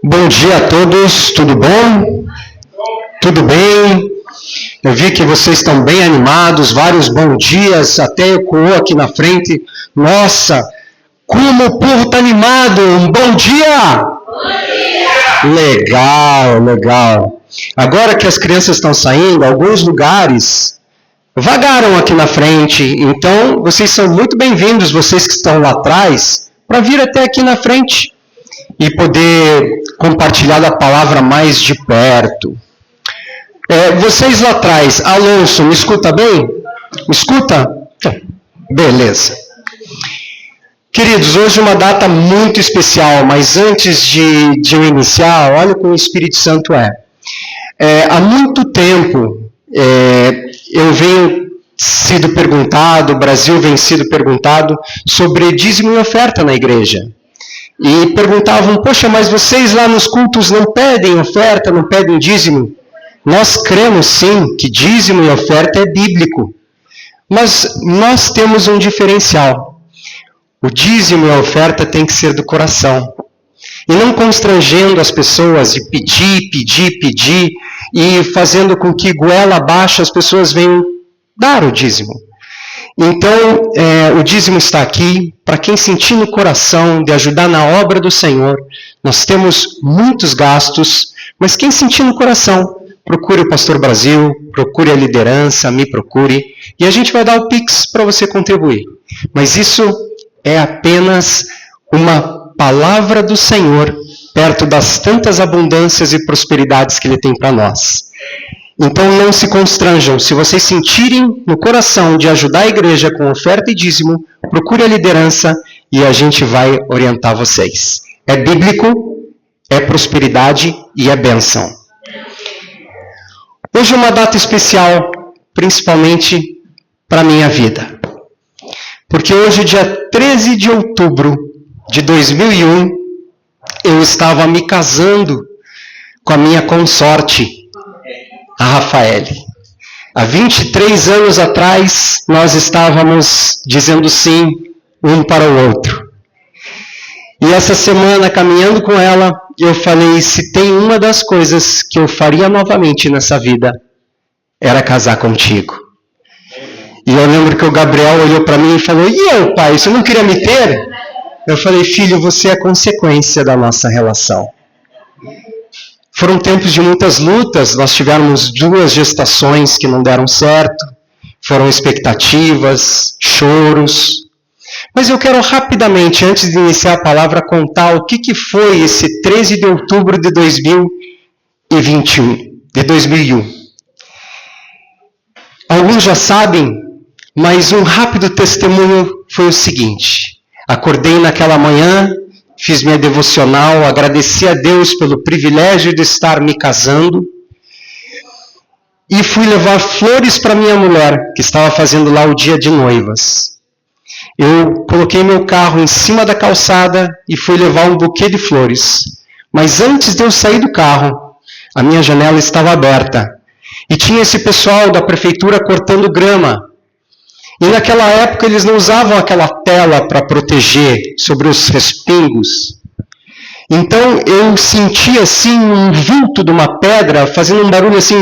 Bom dia a todos, tudo bom? Tudo bem? Eu vi que vocês estão bem animados, vários bons dias, até ecoou aqui na frente. Nossa, como o povo está animado! Um bom dia! Bom dia! Legal. Agora que as crianças estão saindo, alguns lugares vagaram aqui na frente, então vocês são muito bem-vindos, vocês que estão lá atrás, para vir até aqui na frente e poder compartilhar da palavra mais de perto. Vocês lá atrás, Alonso, me escuta bem? Me escuta? Beleza. Queridos, hoje é uma data muito especial, mas antes de eu iniciar, olha como o Espírito Santo é. Há muito tempo eu venho sido perguntado, o Brasil vem sido perguntado sobre dízimo e oferta na igreja. E perguntavam, poxa, mas vocês lá nos cultos não pedem oferta, não pedem dízimo? Nós cremos sim que dízimo e oferta é bíblico. Mas nós temos um diferencial. O dízimo e a oferta tem que ser do coração. E não constrangendo as pessoas de pedir, e fazendo com que goela abaixo as pessoas venham dar o dízimo. Então, o dízimo está aqui para quem sentir no coração de ajudar na obra do Senhor. Nós temos muitos gastos, mas quem sentir no coração, procure o Pastor Brasil, procure a liderança, me procure, e a gente vai dar o Pix para você contribuir. Mas isso é apenas uma palavra do Senhor, perto das tantas abundâncias e prosperidades que Ele tem para nós. Então não se constranjam, se vocês sentirem no coração de ajudar a igreja com oferta e dízimo, procure a liderança e a gente vai orientar vocês. É bíblico, é prosperidade e é bênção. Hoje é uma data especial, principalmente para a minha vida. Porque hoje, dia 13 de outubro de 2001, eu estava me casando com a minha consorte, a Rafaele. Há 23 anos atrás, nós estávamos dizendo sim um para o outro. E essa semana, caminhando com ela, eu falei, se tem uma das coisas que eu faria novamente nessa vida, era casar contigo. E eu lembro que o Gabriel olhou para mim e falou, e eu, pai, você não queria me ter? Eu falei, filho, você é a consequência da nossa relação. Foram tempos de muitas lutas, nós tivemos 2 gestações que não deram certo, foram expectativas, choros. Mas eu quero rapidamente, antes de iniciar a palavra, contar o que foi esse 13 de outubro de 2001. Alguns já sabem, mas um rápido testemunho foi o seguinte. Acordei naquela manhã, fiz minha devocional, agradeci a Deus pelo privilégio de estar me casando e fui levar flores para minha mulher, que estava fazendo lá o dia de noivas. Eu coloquei meu carro em cima da calçada e fui levar um buquê de flores. Mas antes de eu sair do carro, a minha janela estava aberta e tinha esse pessoal da prefeitura cortando grama. E naquela época eles não usavam aquela tela para proteger sobre os respingos. Então eu senti assim um vulto de uma pedra fazendo um barulho assim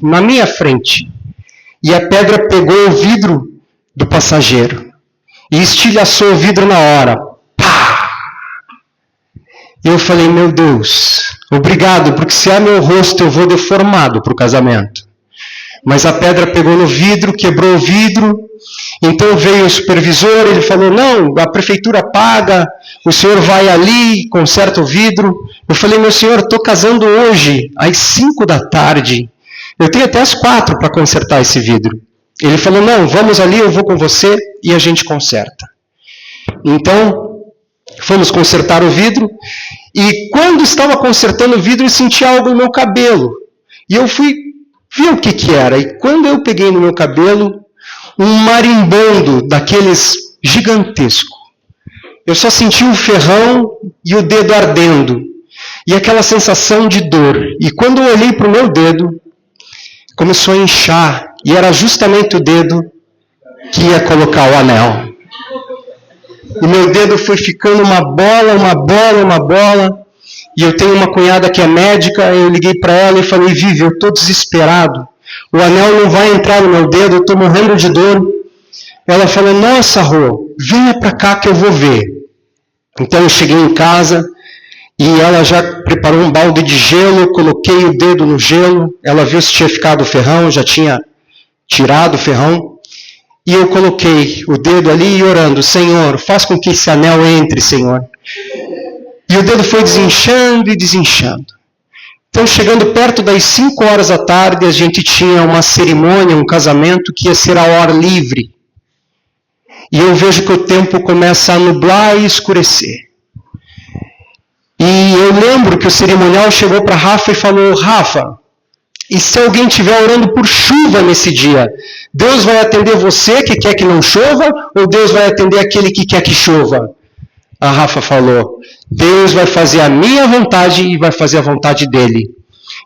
na minha frente. E a pedra pegou o vidro do passageiro e estilhaçou o vidro na hora. Pá! E eu falei, meu Deus, obrigado, porque se é meu rosto eu vou deformado para o casamento. Mas a pedra pegou no vidro, quebrou o vidro. Então veio o supervisor, ele falou, não, a prefeitura paga, o senhor vai ali, conserta o vidro. Eu falei, meu senhor, estou casando hoje, às 5 da tarde. Eu tenho até às 4 para consertar esse vidro. Ele falou, não, vamos ali, eu vou com você e a gente conserta. Então, fomos consertar o vidro. E quando estava consertando o vidro, eu senti algo no meu cabelo. E eu fui ver o que era. E quando eu peguei no meu cabelo, um marimbondo daqueles gigantesco. Eu só senti um ferrão e o dedo ardendo. E aquela sensação de dor. E quando eu olhei para o meu dedo, começou a inchar. E era justamente o dedo que ia colocar o anel. E meu dedo foi ficando uma bola. E eu tenho uma cunhada que é médica, eu liguei para ela e falei, Vivi, eu estou desesperado. O anel não vai entrar no meu dedo, eu estou morrendo de dor. Ela falou, nossa, Rô, venha para cá que eu vou ver. Então eu cheguei em casa e ela já preparou um balde de gelo, coloquei o dedo no gelo, ela viu se tinha ficado o ferrão, já tinha tirado o ferrão. E eu coloquei o dedo ali e orando, Senhor, faz com que esse anel entre, Senhor. E o dedo foi desinchando e desinchando. Então, chegando perto das 5 horas da tarde, a gente tinha uma cerimônia, um casamento que ia ser ao ar livre. E eu vejo que o tempo começa a nublar e escurecer. E eu lembro que o cerimonial chegou para Rafa e falou, Rafa, e se alguém estiver orando por chuva nesse dia, Deus vai atender você que quer que não chova, ou Deus vai atender aquele que quer que chova? A Rafa falou, Deus vai fazer a minha vontade e vai fazer a vontade dele.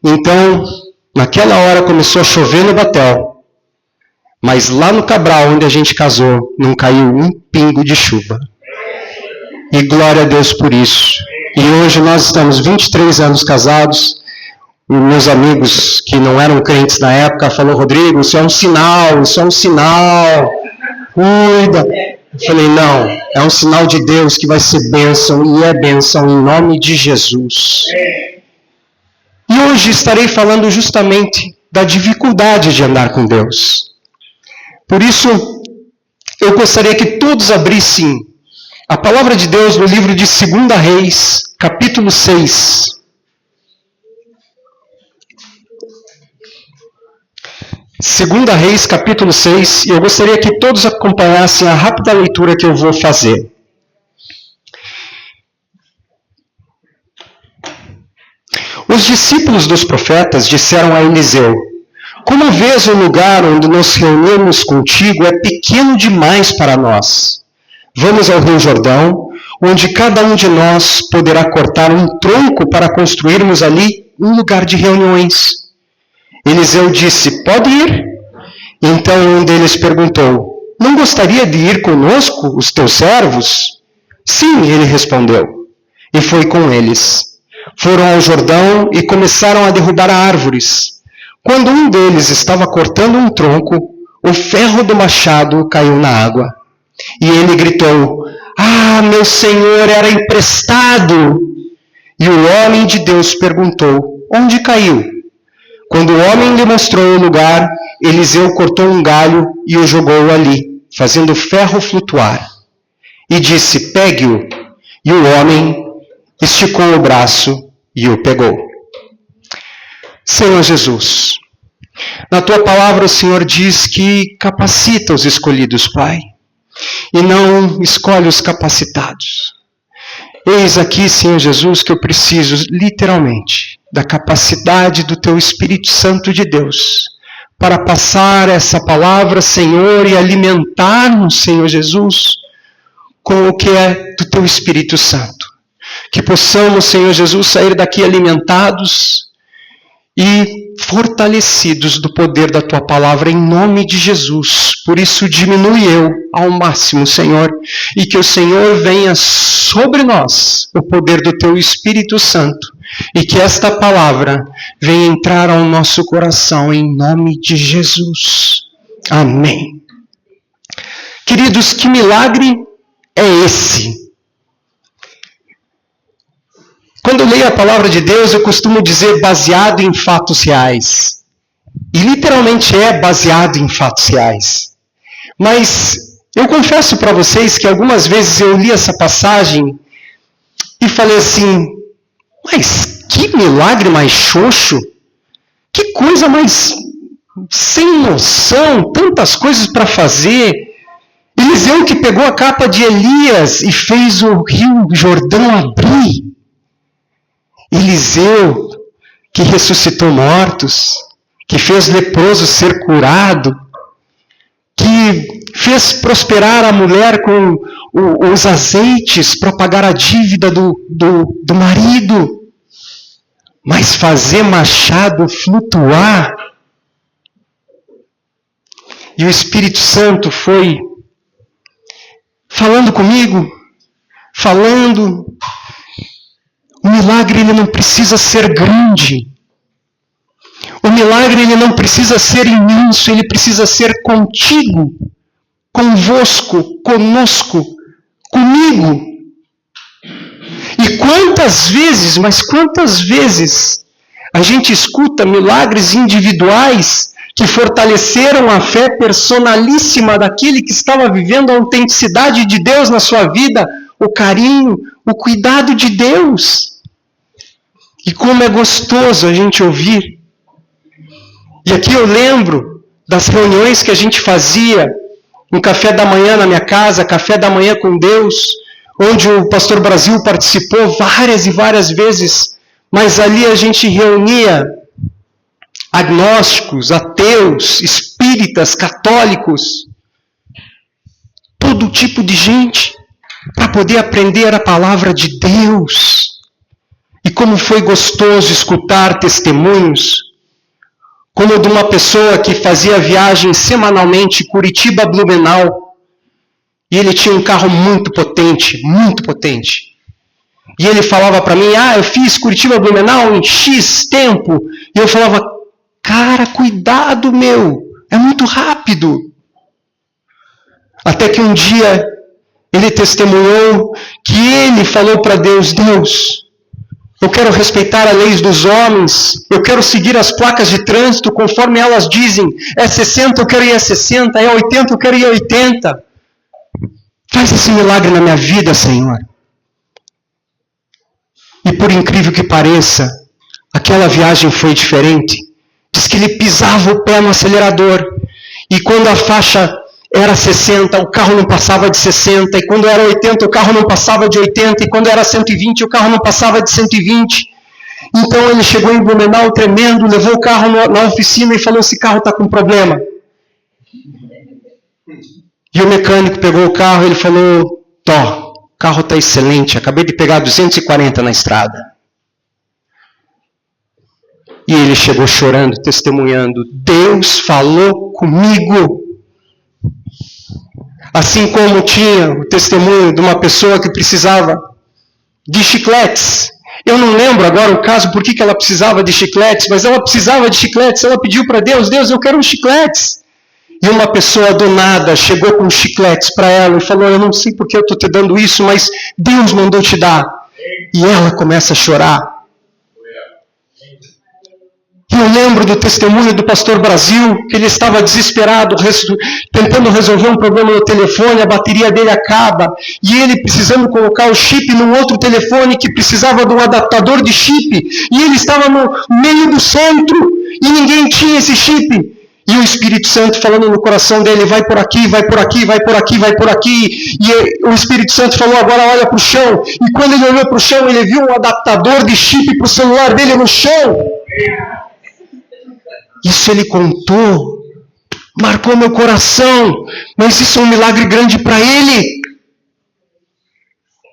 Então, naquela hora começou a chover no Batel. Mas lá no Cabral, onde a gente casou, não caiu um pingo de chuva. E glória a Deus por isso. E hoje nós estamos 23 anos casados. E meus amigos que não eram crentes na época falaram, Rodrigo, isso é um sinal, cuida. Eu falei, não, é um sinal de Deus que vai ser bênção, e é bênção em nome de Jesus. E hoje estarei falando justamente da dificuldade de andar com Deus. Por isso, eu gostaria que todos abrissem a palavra de Deus no livro de 2 Reis, capítulo 6. Segunda Reis, capítulo 6, e eu gostaria que todos acompanhassem a rápida leitura que eu vou fazer. Os discípulos dos profetas disseram a Eliseu, como vês o lugar onde nos reunimos contigo é pequeno demais para nós. Vamos ao Rio Jordão, onde cada um de nós poderá cortar um tronco para construirmos ali um lugar de reuniões. Eliseu disse, pode ir? Então um deles perguntou, não gostaria de ir conosco, os teus servos? Sim, ele respondeu, e foi com eles. Foram ao Jordão e começaram a derrubar árvores. Quando um deles estava cortando um tronco, o ferro do machado caiu na água. E ele gritou, ah, meu senhor, era emprestado! E o homem de Deus perguntou, onde caiu? Quando o homem lhe mostrou o lugar, Eliseu cortou um galho e o jogou ali, fazendo o ferro flutuar. E disse, pegue-o. E o homem esticou o braço e o pegou. Senhor Jesus, na tua palavra o Senhor diz que capacita os escolhidos, Pai, e não escolhe os capacitados. Eis aqui, Senhor Jesus, que eu preciso, literalmente, da capacidade do Teu Espírito Santo de Deus, para passar essa palavra, Senhor, e alimentar-nos, Senhor Jesus, com o que é do Teu Espírito Santo. Que possamos, Senhor Jesus, sair daqui alimentados e fortalecidos do poder da Tua palavra, em nome de Jesus. Por isso, diminui eu ao máximo, Senhor, e que o Senhor venha sobre nós, o poder do Teu Espírito Santo, e que esta palavra venha entrar ao nosso coração, em nome de Jesus. Amém. Queridos, que milagre é esse? Quando eu leio a palavra de Deus, eu costumo dizer baseado em fatos reais. E literalmente é baseado em fatos reais. Mas eu confesso para vocês que algumas vezes eu li essa passagem e falei assim, mas que milagre mais xoxo, que coisa mais sem noção, tantas coisas para fazer. Eliseu que pegou a capa de Elias e fez o rio Jordão abrir. Eliseu que ressuscitou mortos, que fez leproso ser curado, que fez prosperar a mulher com os azeites para pagar a dívida do marido. Mas fazer machado flutuar. E o Espírito Santo foi falando comigo, falando. O milagre ele não precisa ser grande. O milagre ele não precisa ser imenso, ele precisa ser contigo, convosco, conosco, comigo. E quantas vezes, mas quantas vezes a gente escuta milagres individuais que fortaleceram a fé personalíssima daquele que estava vivendo a autenticidade de Deus na sua vida, o carinho, o cuidado de Deus. E como é gostoso a gente ouvir. E aqui eu lembro das reuniões que a gente fazia, um café da manhã na minha casa, café da manhã com Deus, onde o pastor Brasil participou várias e várias vezes, mas ali a gente reunia agnósticos, ateus, espíritas, católicos, todo tipo de gente, para poder aprender a palavra de Deus. E como foi gostoso escutar testemunhos, como de uma pessoa que fazia viagem semanalmente Curitiba-Blumenau, e ele tinha um carro muito potente, muito potente. E ele falava para mim, eu fiz Curitiba-Blumenau em X tempo. E eu falava, cara, cuidado meu, é muito rápido. Até que um dia ele testemunhou que ele falou para Deus, Deus, eu quero respeitar as leis dos homens, eu quero seguir as placas de trânsito conforme elas dizem, é 60, eu quero ir a 60, é 80, eu quero ir a 80. Faz esse milagre na minha vida, Senhor. E por incrível que pareça, aquela viagem foi diferente. Diz que ele pisava o pé no acelerador, e quando a faixa era 60, o carro não passava de 60, e quando era 80, o carro não passava de 80, e quando era 120, o carro não passava de 120. Então ele chegou em Blumenau tremendo, levou o carro na oficina e falou, esse carro está com problema. E o mecânico pegou o carro e ele falou, o carro está excelente, acabei de pegar 240 na estrada. E ele chegou chorando, testemunhando, Deus falou comigo. Assim como tinha o testemunho de uma pessoa que precisava de chicletes. Eu não lembro agora o caso, por que ela precisava de chicletes, mas ela precisava de chicletes, ela pediu para Deus, Deus, eu quero uns chicletes. E uma pessoa do nada chegou com chicletes para ela e falou, eu não sei por que eu estou te dando isso, mas Deus mandou te dar. E ela começa a chorar. E eu lembro do testemunho do pastor Brasil, que ele estava desesperado, tentando resolver um problema no telefone, a bateria dele acaba, e ele precisando colocar o chip num outro telefone que precisava de um adaptador de chip, e ele estava no meio do centro, e ninguém tinha esse chip. E o Espírito Santo falando no coração dele, vai por aqui, vai por aqui, vai por aqui, vai por aqui. E o Espírito Santo falou, agora olha para o chão. E quando ele olhou para o chão, ele viu um adaptador de chip para o celular dele no chão. Isso ele contou, marcou meu coração, mas isso é um milagre grande para ele.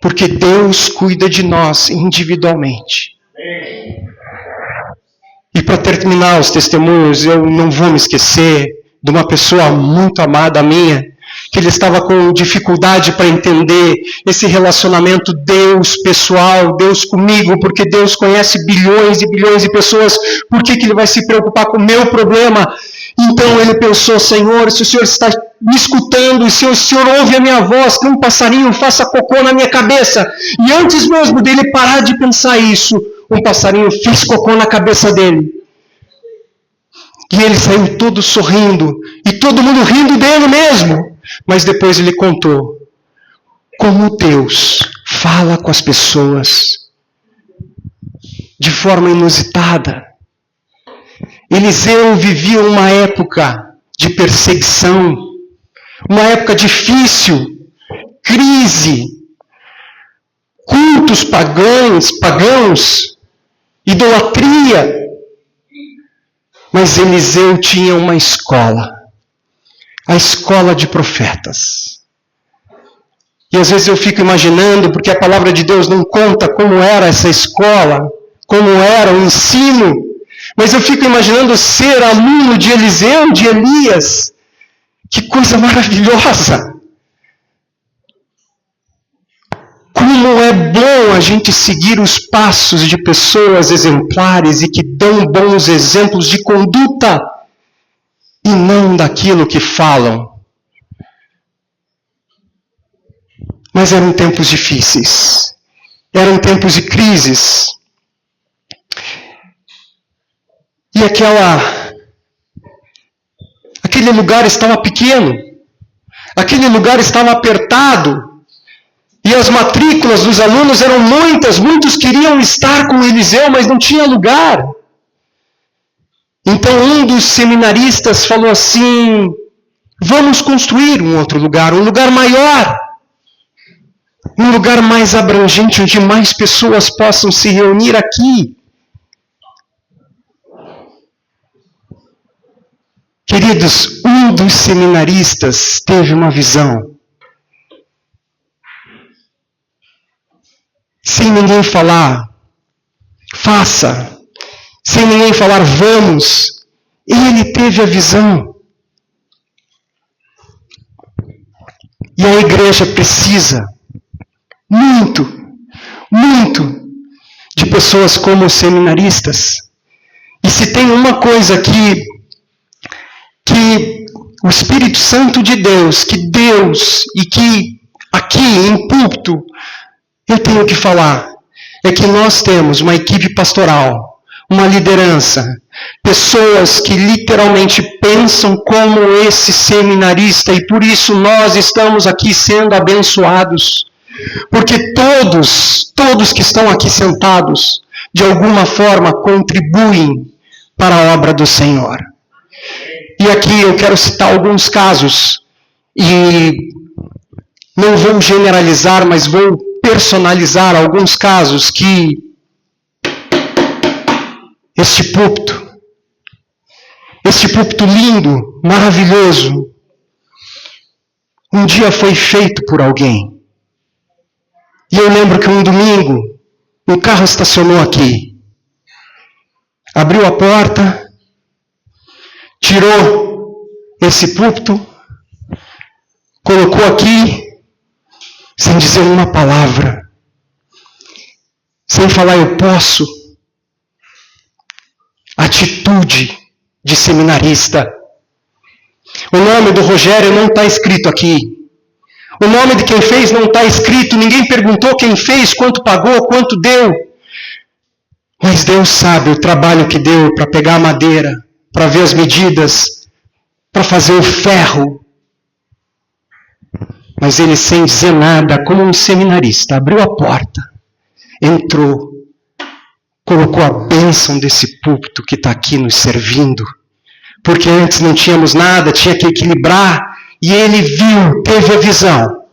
Porque Deus cuida de nós individualmente. E para terminar os testemunhos, eu não vou me esquecer de uma pessoa muito amada minha, que ele estava com dificuldade para entender esse relacionamento Deus pessoal, Deus comigo, porque Deus conhece bilhões e bilhões de pessoas, por que ele vai se preocupar com o meu problema? Então ele pensou, Senhor, se o Senhor está me escutando, e se o Senhor ouve a minha voz, que um passarinho faça cocô na minha cabeça. E antes mesmo dele parar de pensar isso, um passarinho fez cocô na cabeça dele. E ele saiu todo sorrindo, e todo mundo rindo dele mesmo. Mas depois ele contou como Deus fala com as pessoas de forma inusitada. Eliseu vivia uma época de perseguição, uma época difícil, crise, cultos pagãos, idolatria. Mas Eliseu tinha uma escola, a escola de profetas. E às vezes eu fico imaginando, porque a palavra de Deus não conta como era essa escola, como era o ensino, mas eu fico imaginando ser aluno de Eliseu, de Elias. Que coisa maravilhosa! Como é bom a gente seguir os passos de pessoas exemplares e que dão bons exemplos de conduta e não daquilo que falam. Mas eram tempos difíceis. Eram tempos de crises. E aquele lugar estava pequeno. Aquele lugar estava apertado. E as matrículas dos alunos eram muitas. Muitos queriam estar com Eliseu, mas não tinha lugar. Então um dos seminaristas falou assim: vamos construir um outro lugar, um lugar maior. Um lugar mais abrangente, onde mais pessoas possam se reunir aqui. Queridos, um dos seminaristas teve uma visão. Sem ninguém falar, faça. Sem ninguém falar, vamos. Ele teve a visão. E a igreja precisa muito de pessoas como os seminaristas. E se tem uma coisa que o Espírito Santo de Deus, que Deus, e que aqui em púlpito eu tenho que falar, é que nós temos uma equipe pastoral, uma liderança, pessoas que literalmente pensam como esse seminarista, e por isso nós estamos aqui sendo abençoados. Porque todos que estão aqui sentados, de alguma forma contribuem para a obra do Senhor. E aqui eu quero citar alguns casos, e não vou generalizar, mas vou personalizar alguns casos que este púlpito lindo, maravilhoso, um dia foi feito por alguém. E eu lembro que um domingo, um carro estacionou aqui. Abriu a porta, tirou esse púlpito, colocou aqui, sem dizer uma palavra. Sem falar eu posso. Atitude de seminarista. O nome do Rogério não está escrito aqui. O nome de quem fez não está escrito, ninguém perguntou quem fez, quanto pagou, quanto deu. Mas Deus sabe o trabalho que deu para pegar a madeira, para ver as medidas, para fazer o ferro. Mas ele, sem dizer nada, como um seminarista, abriu a porta, entrou, colocou a bênção desse púlpito que está aqui nos servindo. Porque antes não tínhamos nada, tinha que equilibrar. E ele viu, teve a visão.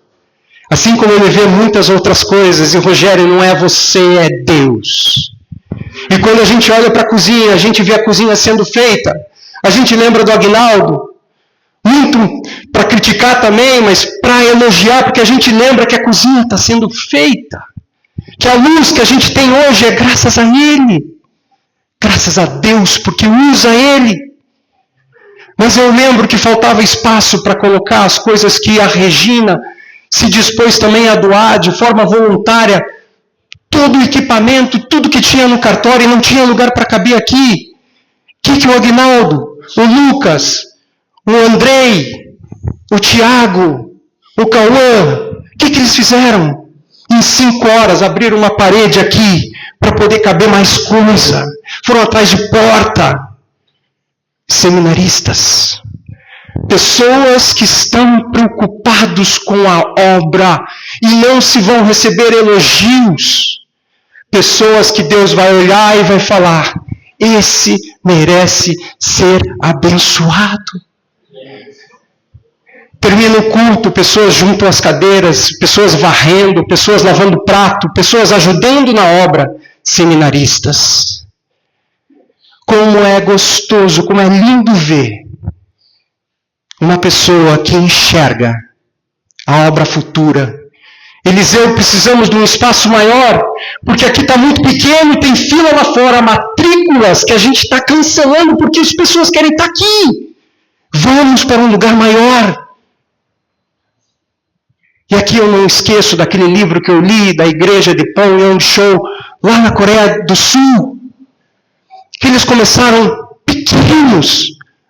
Assim como ele vê muitas outras coisas, e Rogério, não é você, é Deus. E quando a gente olha para a cozinha, a gente vê a cozinha sendo feita. A gente lembra do Aguinaldo, muito para criticar também, mas para elogiar, porque a gente lembra que a cozinha está sendo feita. Que a luz que a gente tem hoje é graças a Ele. Graças a Deus, porque usa Ele. Mas eu lembro que faltava espaço para colocar as coisas que a Regina se dispôs também a doar de forma voluntária. Todo o equipamento, tudo que tinha no cartório e não tinha lugar para caber aqui. O que o Aguinaldo, o Lucas, o Andrei, o Tiago, o Cauã, o que eles fizeram? Em 5 horas abriram uma parede aqui para poder caber mais coisa. Foram atrás de porta. Seminaristas, pessoas que estão preocupados com a obra e não se vão receber elogios, pessoas que Deus vai olhar e vai falar, esse merece ser abençoado. Termina o culto, pessoas juntam as cadeiras, pessoas varrendo, pessoas lavando prato, pessoas ajudando na obra, seminaristas. Como é gostoso, como é lindo ver uma pessoa que enxerga a obra futura. Eliseu, precisamos de um espaço maior, porque aqui está muito pequeno e tem fila lá fora, matrículas que a gente está cancelando porque as pessoas querem estar aqui. Vamos para um lugar maior. E E aqui eu não esqueço daquele livro que eu li, da igreja de Pyongyang, lá na Coreia do Sul, que eles começaram pequenos,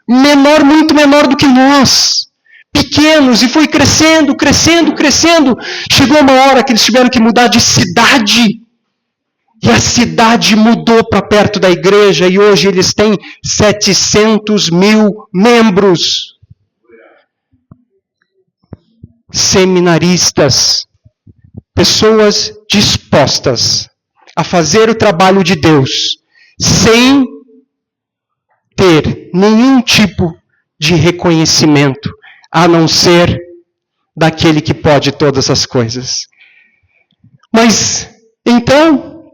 muito menor do que nós, pequenos, e foi crescendo, crescendo, crescendo. Chegou uma hora que eles tiveram que mudar de cidade, e a cidade mudou para perto da igreja, e hoje eles têm 700 mil membros. Seminaristas, pessoas dispostas a fazer o trabalho de Deus, sem ter nenhum tipo de reconhecimento, a não ser daquele que pode todas as coisas. Mas, então,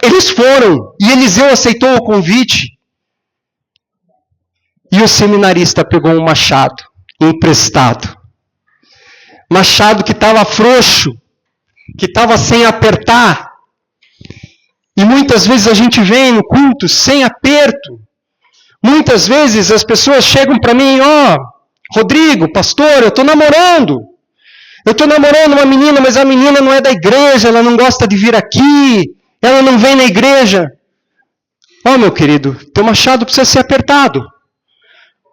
eles foram, e Eliseu aceitou o convite, e o seminarista pegou um machado emprestado. Machado que estava frouxo, que estava sem apertar. E muitas vezes a gente vem no culto sem aperto. Muitas vezes as pessoas chegam para mim, Rodrigo, pastor, eu estou namorando. Eu estou namorando uma menina, mas a menina não é da igreja, ela não gosta de vir aqui, ela não vem na igreja. Meu querido, teu machado precisa ser apertado.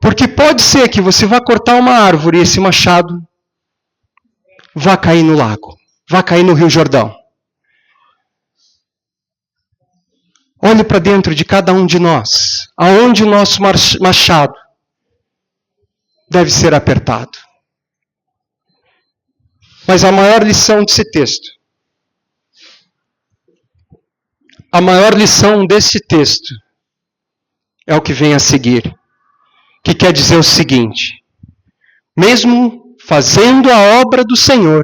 Porque pode ser que você vá cortar uma árvore e esse machado vá cair no lago, vá cair no Rio Jordão. Olhe para dentro de cada um de nós, aonde o nosso machado deve ser apertado. Mas a maior lição desse texto, a maior lição desse texto é o que vem a seguir, que quer dizer o seguinte: mesmo fazendo a obra do Senhor,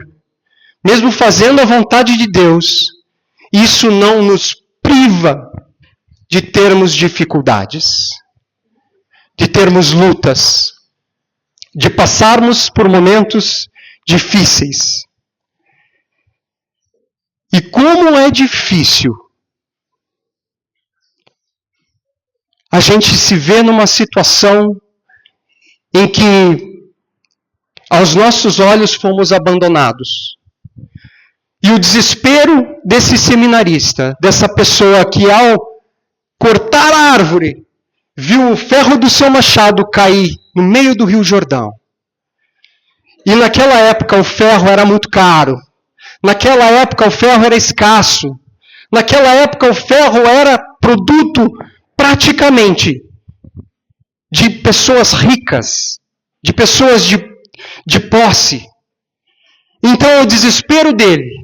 mesmo fazendo a vontade de Deus, isso não nos priva de termos dificuldades, de termos lutas, de passarmos por momentos difíceis. E como é difícil a gente se vê numa situação em que aos nossos olhos fomos abandonados. E o desespero desse seminarista, dessa pessoa que ao cortar a árvore, viu o ferro do seu machado cair no meio do Rio Jordão. E naquela época o ferro era muito caro. Naquela época o ferro era escasso. Naquela época o ferro era produto praticamente de pessoas ricas, de pessoas de posse. Então o desespero dele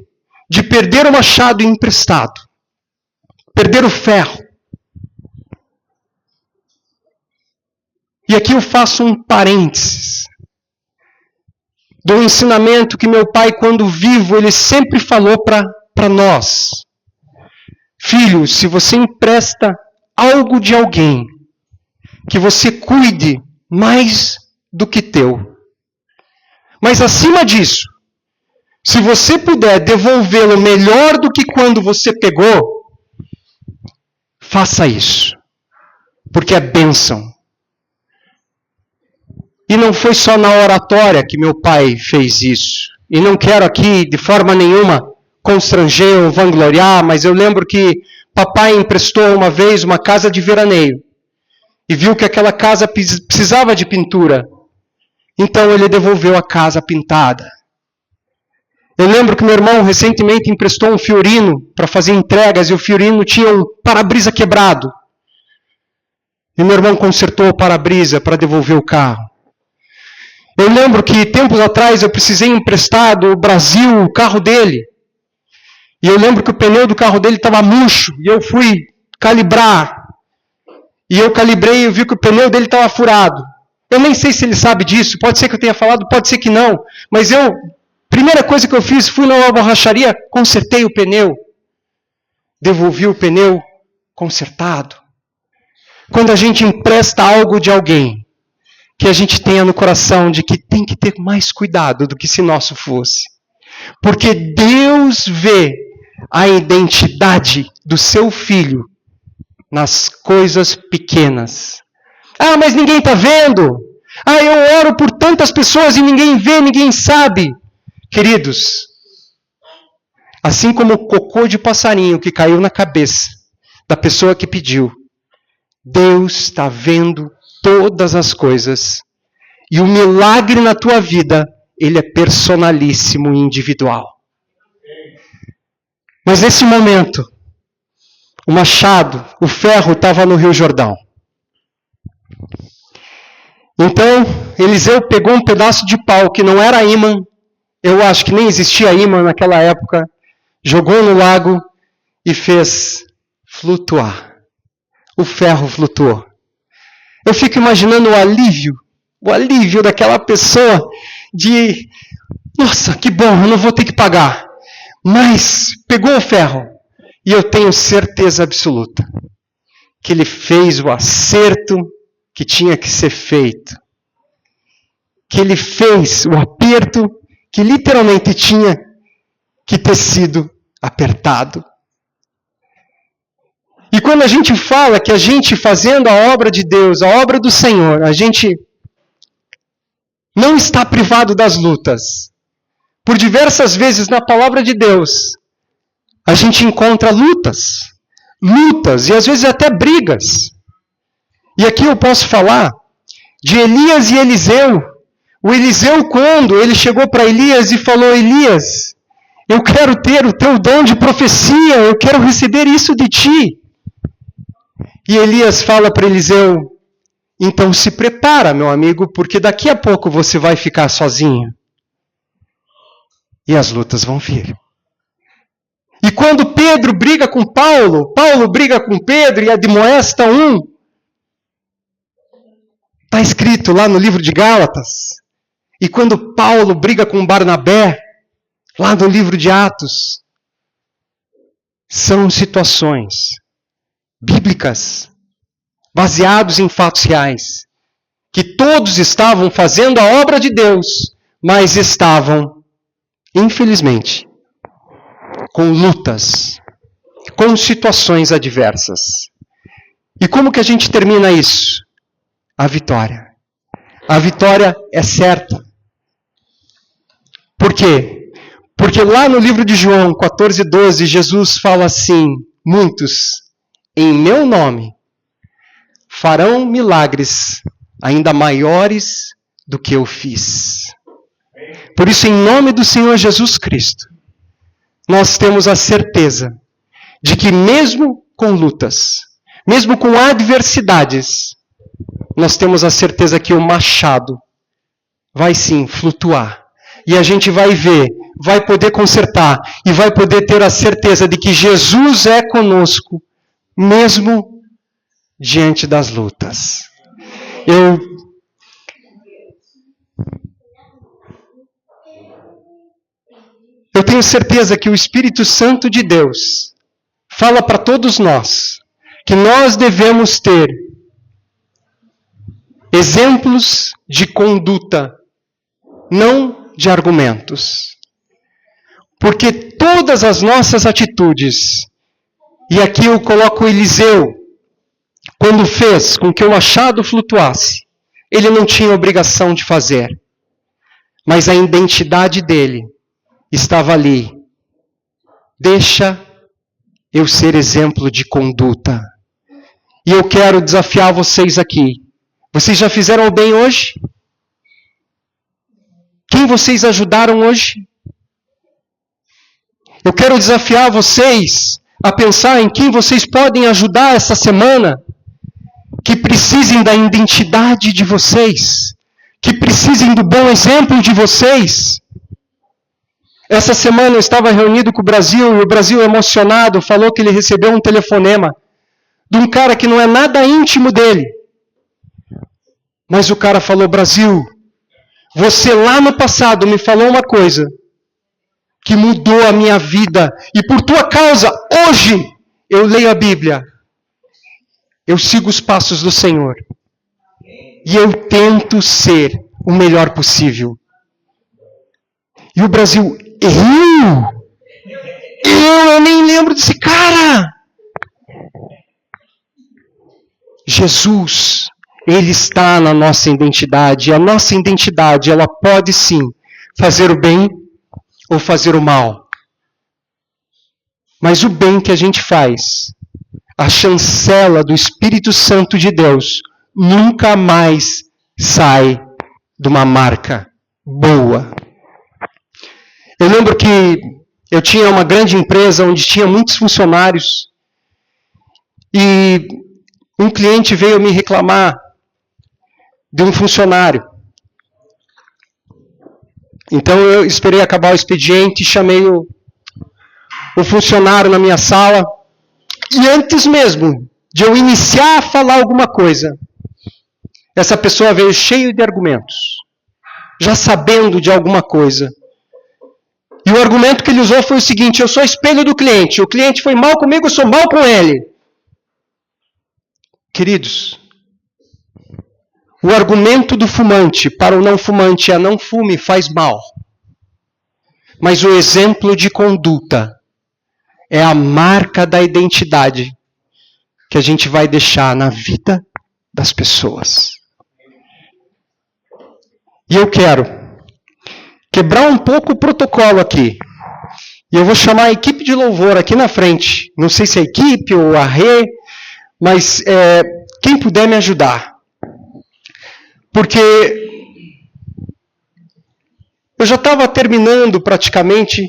de perder o machado emprestado, perder o ferro. E aqui eu faço um parênteses do ensinamento que meu pai, quando vivo, ele sempre falou para nós. Filho, se você empresta algo de alguém, que você cuide mais do que teu. Mas acima disso, se você puder devolvê-lo melhor do que quando você pegou, faça isso. Porque é bênção. E não foi só na oratória que meu pai fez isso. E não quero aqui, de forma nenhuma, constranger ou vangloriar, mas eu lembro que papai emprestou uma vez uma casa de veraneio. E viu que aquela casa precisava de pintura. Então ele devolveu a casa pintada. Eu lembro que meu irmão recentemente emprestou um Fiorino para fazer entregas e o Fiorino tinha um para-brisa quebrado. E meu irmão consertou o para-brisa para devolver o carro. Eu lembro que tempos atrás eu precisei emprestar do Brasil o carro dele. E eu lembro que o pneu do carro dele estava murcho e eu fui calibrar. E eu calibrei e eu vi que o pneu dele estava furado. Eu nem sei se ele sabe disso, pode ser que eu tenha falado, pode ser que não. Mas primeira coisa que eu fiz, fui na borracharia, consertei o pneu. Devolvi o pneu consertado. Quando a gente empresta algo de alguém, que a gente tenha no coração de que tem que ter mais cuidado do que se nosso fosse. Porque Deus vê a identidade do seu filho nas coisas pequenas. Ah, mas ninguém está vendo. Ah, eu oro por tantas pessoas e ninguém vê, ninguém sabe. Queridos, assim como o cocô de passarinho que caiu na cabeça da pessoa que pediu, Deus está vendo todas as coisas. E o milagre na tua vida, ele é personalíssimo e individual. Mas nesse momento, o machado, o ferro estava no Rio Jordão. Então, Eliseu pegou um pedaço de pau que não era ímã, eu acho que nem existia ímã naquela época, jogou no lago e fez flutuar. O ferro flutuou. Eu fico imaginando o alívio daquela pessoa de, nossa, que bom, eu não vou ter que pagar. Mas pegou o ferro e eu tenho certeza absoluta que ele fez o acerto que tinha que ser feito. Que ele fez o aperto que literalmente tinha que ter sido apertado. E quando a gente fala que a gente fazendo a obra de Deus, a obra do Senhor, a gente não está privado das lutas. Por diversas vezes na palavra de Deus, a gente encontra lutas e às vezes até brigas. E aqui eu posso falar de Elias e Eliseu. O Eliseu, quando ele chegou para Elias e falou: Elias, eu quero ter o teu dom de profecia, eu quero receber isso de ti. E Elias fala para Eliseu: então se prepara, meu amigo, porque daqui a pouco você vai ficar sozinho. E as lutas vão vir. E quando Pedro briga com Paulo briga com Pedro e admoesta um. Está escrito lá no livro de Gálatas. E quando Paulo briga com Barnabé, lá no livro de Atos, são situações bíblicas, baseados em fatos reais, que todos estavam fazendo a obra de Deus, mas estavam, infelizmente, com lutas, com situações adversas. E como que a gente termina isso? A vitória. A vitória é certa. Por quê? Porque lá no livro de João 14:12, Jesus fala assim: muitos, em meu nome, farão milagres ainda maiores do que eu fiz. Por isso, em nome do Senhor Jesus Cristo, nós temos a certeza de que mesmo com lutas, mesmo com adversidades, nós temos a certeza que o machado vai sim flutuar. E a gente vai ver, vai poder consertar e vai poder ter a certeza de que Jesus é conosco, mesmo diante das lutas. Eu tenho certeza que o Espírito Santo de Deus fala para todos nós que nós devemos ter exemplos de conduta, não de argumentos. Porque todas as nossas atitudes, e aqui eu coloco Eliseu, quando fez com que o machado flutuasse, ele não tinha obrigação de fazer. Mas a identidade dele estava ali. Deixa eu ser exemplo de conduta. E eu quero desafiar vocês aqui. Vocês já fizeram o bem hoje? Quem vocês ajudaram hoje? Eu quero desafiar vocês a pensar em quem vocês podem ajudar essa semana, que precisem da identidade de vocês, que precisem do bom exemplo de vocês. Essa semana eu estava reunido com o Brasil, e o Brasil emocionado falou que ele recebeu um telefonema de um cara que não é nada íntimo dele. Mas o cara falou: Brasil, você lá no passado me falou uma coisa que mudou a minha vida. E por tua causa, hoje, eu leio a Bíblia. Eu sigo os passos do Senhor. E eu tento ser o melhor possível. E o Brasil, eu nem lembro desse cara. Jesus, Ele está na nossa identidade. E a nossa identidade, ela pode sim fazer o bem ou fazer o mal. Mas o bem que a gente faz, a chancela do Espírito Santo de Deus, nunca mais sai de uma marca boa. Eu lembro que eu tinha uma grande empresa onde tinha muitos funcionários e um cliente veio me reclamar de um funcionário. Então eu esperei acabar o expediente e chamei o funcionário na minha sala. E antes mesmo de eu iniciar a falar alguma coisa, essa pessoa veio cheio de argumentos, já sabendo de alguma coisa. E o argumento que ele usou foi o seguinte: eu sou espelho do cliente, o cliente foi mal comigo, eu sou mal com ele. Queridos, o argumento do fumante para o não fumante é não fume, faz mal. Mas o exemplo de conduta é a marca da identidade que a gente vai deixar na vida das pessoas. E eu quero quebrar um pouco o protocolo aqui. E eu vou chamar a equipe de louvor aqui na frente. Não sei se é a equipe ou a Rê, mas quem puder me ajudar. Porque eu já estava terminando praticamente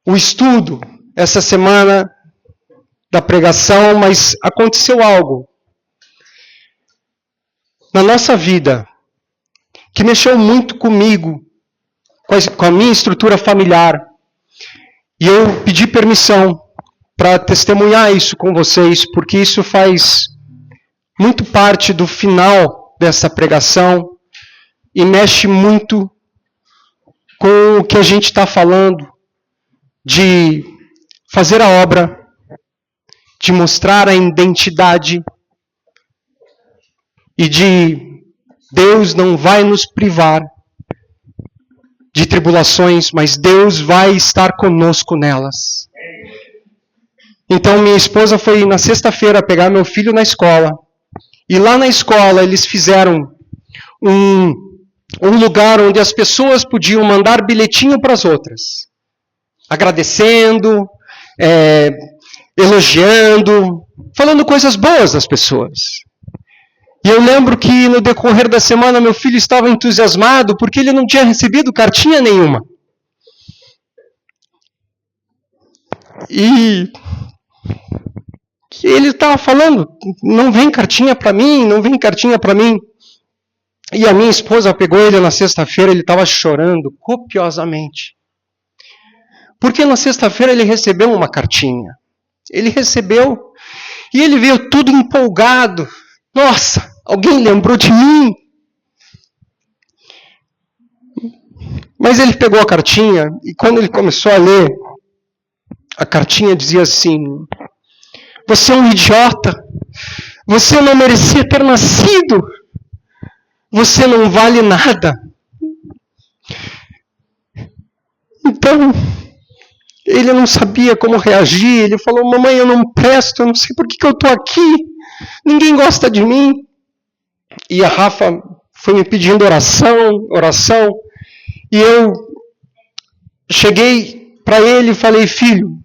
o estudo essa semana da pregação, mas aconteceu algo na nossa vida que mexeu muito comigo, com a minha estrutura familiar. E eu pedi permissão para testemunhar isso com vocês, porque isso faz muito parte do final dessa pregação e mexe muito com o que a gente está falando, de fazer a obra, de mostrar a identidade e de Deus não vai nos privar de tribulações, mas Deus vai estar conosco nelas. Então minha esposa foi na sexta-feira pegar meu filho na escola. E lá na escola eles fizeram um lugar onde as pessoas podiam mandar bilhetinho para as outras. Agradecendo, elogiando, falando coisas boas das pessoas. E eu lembro que no decorrer da semana meu filho estava entusiasmado porque ele não tinha recebido cartinha nenhuma. E ele estava falando, não vem cartinha para mim, não vem cartinha para mim. E a minha esposa pegou ele na sexta-feira, ele estava chorando copiosamente. Porque na sexta-feira ele recebeu uma cartinha. Ele recebeu e ele veio tudo empolgado. Nossa, alguém lembrou de mim. Mas ele pegou a cartinha e quando ele começou a ler, a cartinha dizia assim: você é um idiota. Você não merecia ter nascido. Você não vale nada. Então, ele não sabia como reagir. Ele falou: mamãe, eu não presto, eu não sei por que eu estou aqui. Ninguém gosta de mim. E a Rafa foi me pedindo oração. E eu cheguei para ele e falei: filho,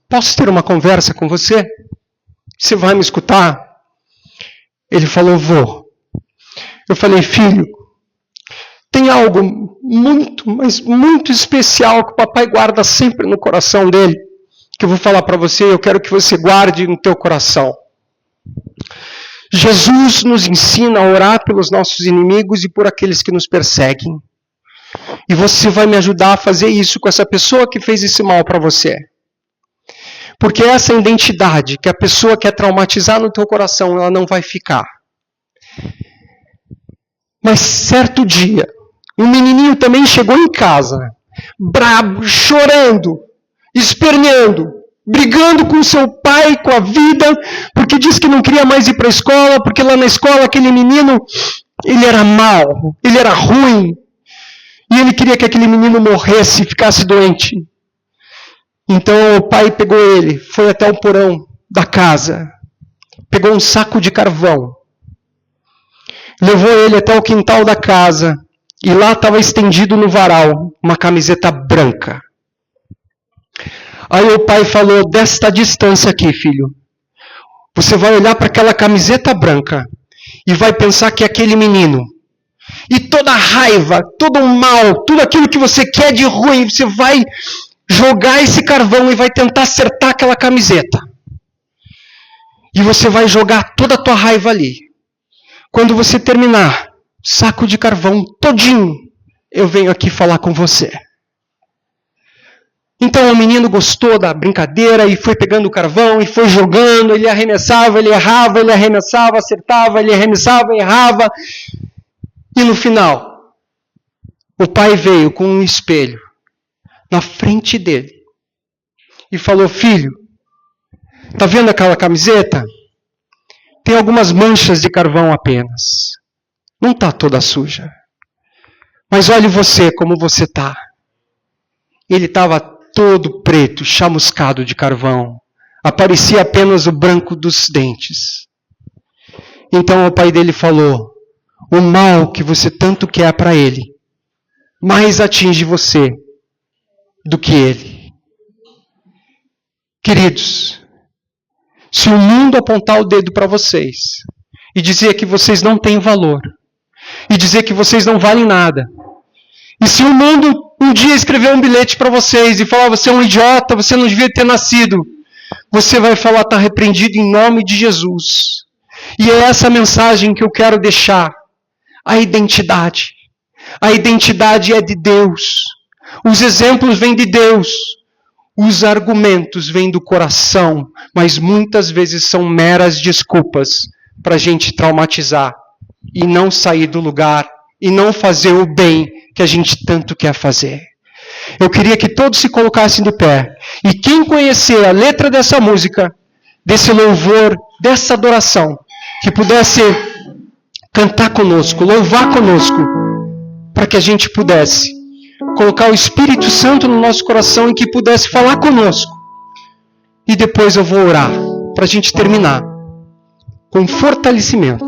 posso ter uma conversa com você? Você vai me escutar? Ele falou: vou. Eu falei: filho, tem algo muito, mas muito especial que o papai guarda sempre no coração dele, que eu vou falar para você e eu quero que você guarde no teu coração. Jesus nos ensina a orar pelos nossos inimigos e por aqueles que nos perseguem. E você vai me ajudar a fazer isso com essa pessoa que fez esse mal para você. Porque essa identidade que a pessoa quer traumatizar no teu coração, ela não vai ficar. Mas certo dia, um menininho também chegou em casa, brabo, chorando, esperneando, brigando com seu pai, com a vida, porque disse que não queria mais ir para a escola, porque lá na escola aquele menino, ele era mau, ele era ruim, e ele queria que aquele menino morresse e ficasse doente. Então o pai pegou ele, foi até o porão da casa, pegou um saco de carvão, levou ele até o quintal da casa E lá estava estendido no varal uma camiseta branca. Aí o pai falou, desta distância aqui, filho, você vai olhar para aquela camiseta branca e vai pensar que é aquele menino. E toda a raiva, todo o mal, tudo aquilo que você quer de ruim, você vai jogar esse carvão e vai tentar acertar aquela camiseta. E você vai jogar toda a tua raiva ali. Quando você terminar, saco de carvão todinho, eu venho aqui falar com você. Então o menino gostou da brincadeira e foi pegando o carvão e foi jogando, ele arremessava, ele errava, ele arremessava, acertava, ele arremessava, errava. E no final, o pai veio com um espelho na frente dele e falou, filho, tá vendo aquela camiseta? Tem algumas manchas de carvão apenas. Não está toda suja. Mas olhe você como você está. Ele estava todo preto, chamuscado de carvão. Aparecia apenas o branco dos dentes. Então o pai dele falou, o mal que você tanto quer para ele, mais atinge você do que ele. Queridos, se o mundo apontar o dedo para vocês e dizer que vocês não têm valor, e dizer que vocês não valem nada, e se o mundo um dia escrever um bilhete para vocês e falar, você é um idiota, você não devia ter nascido, você vai falar, está repreendido em nome de Jesus. E é essa mensagem que eu quero deixar. A identidade. A identidade é de Deus. Os exemplos vêm de Deus. Os argumentos vêm do coração, mas muitas vezes são meras desculpas para a gente traumatizar e não sair do lugar e não fazer o bem que a gente tanto quer fazer. Eu queria que todos se colocassem de pé. E quem conhecer a letra dessa música, desse louvor, dessa adoração, que pudesse cantar conosco, louvar conosco, para que a gente pudesse colocar o Espírito Santo no nosso coração e que pudesse falar conosco. E depois eu vou orar, para a gente terminar com fortalecimento.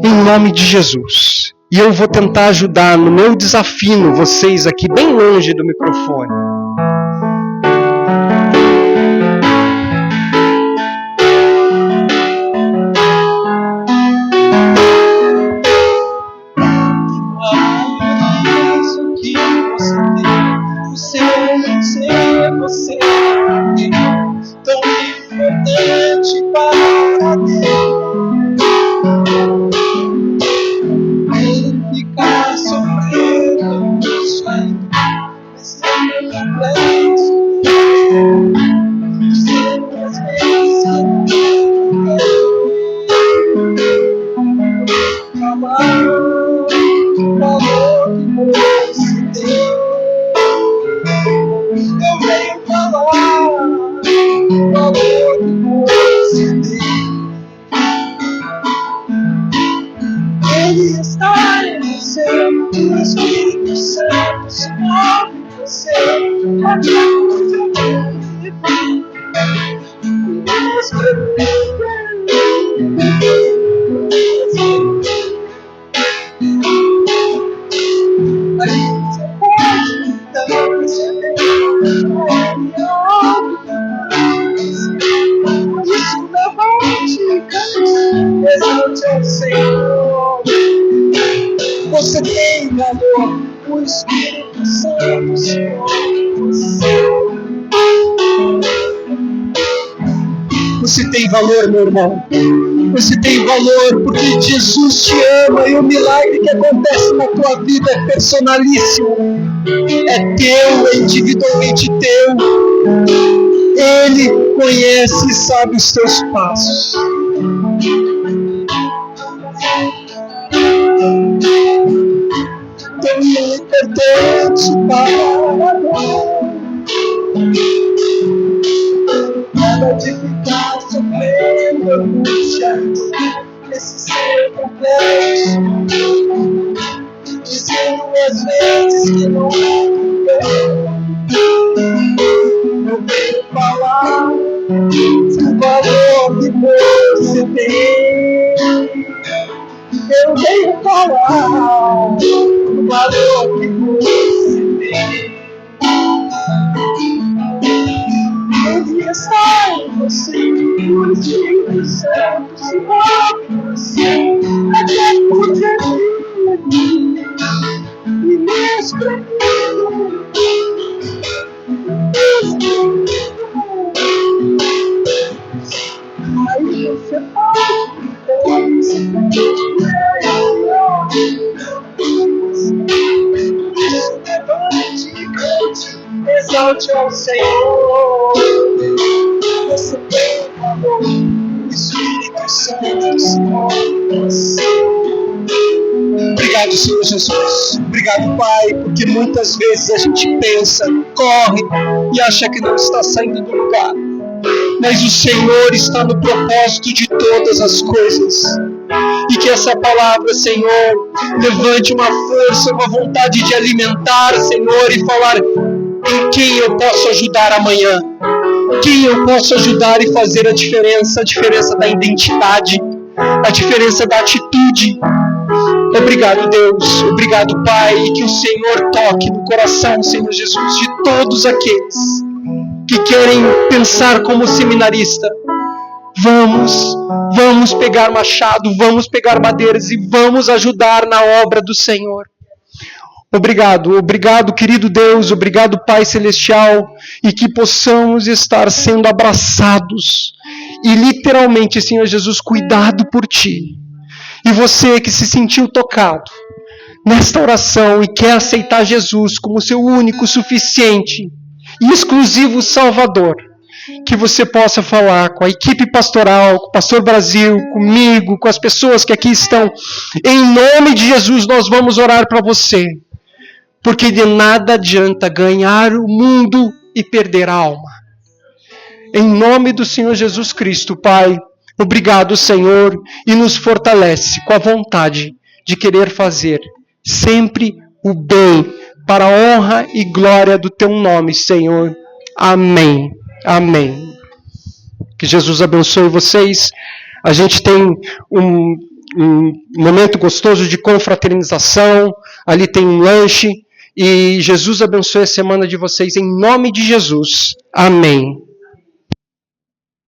Em nome de Jesus. E eu vou tentar ajudar no meu desafio vocês aqui bem longe do microfone. Você tão importante para Deus. Ficar sofrendo, mas complexo, dizendo às vezes que não falar o valor que você tem. Eu venho falar o valor que você tem. Ele está em você, o Espírito Santo se move em você, a cruz eu vivo, Deus aí você pode então perceber por isso levante e cante, exalte ao Senhor. Você tem valor, o Espírito Santo se move em você. Você tem valor, meu irmão. Você tem valor porque Jesus te ama e o milagre que acontece na tua vida é personalíssimo. É teu, é individualmente teu. Ele conhece e sabe os teus passos. Tão importante para nós. Nada de ficar sofrendo angústias nesse ser complexo, dizendo às vezes que não eu venho falar o valor que você tem. Eu venho falar do valor que você tem. Onde está em você, o Espírito Santo se move em você, até poder vir e me exprimindo. Aí você pode exalte ao Senhor. Você tem o amor, o Espírito Santo se move em você. Obrigado, Senhor Jesus. Obrigado, Pai, porque muitas vezes a gente pensa, corre e acha que não está saindo do lugar. Mas o Senhor está no propósito de todas as coisas. E que essa palavra, Senhor, levante uma força, uma vontade de alimentar, Senhor, e falar em quem eu posso ajudar amanhã. Quem eu posso ajudar e fazer a diferença da identidade, a diferença da atitude. Obrigado, Deus. Obrigado, Pai. E que o Senhor toque no coração, Senhor Jesus, de todos aqueles que querem pensar como seminarista. Vamos pegar machado, vamos pegar madeiras e vamos ajudar na obra do Senhor. Obrigado, querido Deus, obrigado, Pai Celestial, e que possamos estar sendo abraçados e literalmente, Senhor Jesus, cuidado por Ti. E você que se sentiu tocado nesta oração e quer aceitar Jesus como seu único, suficiente e exclusivo Salvador, que você possa falar com a equipe pastoral, com o Pastor Brasil, comigo, com as pessoas que aqui estão. Em nome de Jesus, nós vamos orar para você. Porque de nada adianta ganhar o mundo e perder a alma. Em nome do Senhor Jesus Cristo, Pai, obrigado, Senhor, e nos fortalece com a vontade de querer fazer sempre o bem, para a honra e glória do Teu nome, Senhor. Amém. Amém. Que Jesus abençoe vocês. A gente tem um momento gostoso de confraternização. Ali tem um lanche. E Jesus abençoe a semana de vocês em nome de Jesus. Amém.